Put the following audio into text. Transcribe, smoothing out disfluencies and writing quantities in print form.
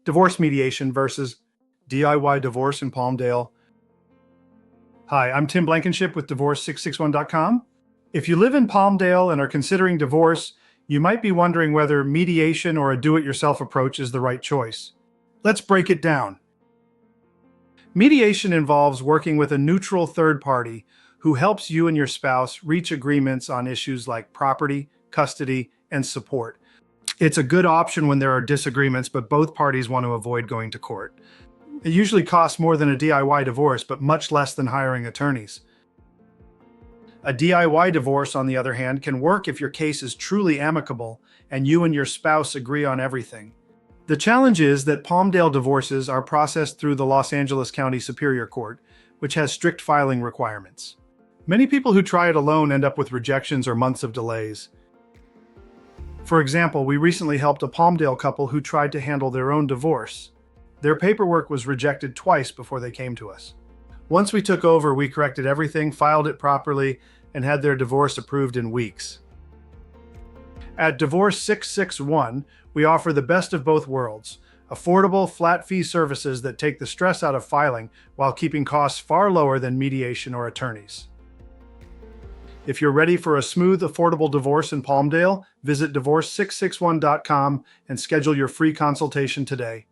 Divorce mediation versus DIY divorce in Palmdale. Hi, I'm Tim Blankenship with Divorce661.com. If you live in Palmdale and are considering divorce, you might be wondering whether mediation or a do-it-yourself approach is the right choice. Let's break it down. Mediation involves working with a neutral third party who helps you and your spouse reach agreements on issues like property, custody, and support. It's a good option when there are disagreements, but both parties want to avoid going to court. It usually costs more than a DIY divorce, but much less than hiring attorneys. A DIY divorce, on the other hand, can work if your case is truly amicable and you and your spouse agree on everything. The challenge is that Palmdale divorces are processed through the Los Angeles County Superior Court, which has strict filing requirements. Many people who try it alone end up with rejections or months of delays. For example, we recently helped a Palmdale couple who tried to handle their own divorce. Their paperwork was rejected twice before they came to us. Once we took over, we corrected everything, filed it properly, and had their divorce approved in weeks. At Divorce661, we offer the best of both worlds: affordable, flat-fee services that take the stress out of filing while keeping costs far lower than mediation or attorneys. If you're ready for a smooth, affordable divorce in Palmdale, visit Divorce661.com and schedule your free consultation today.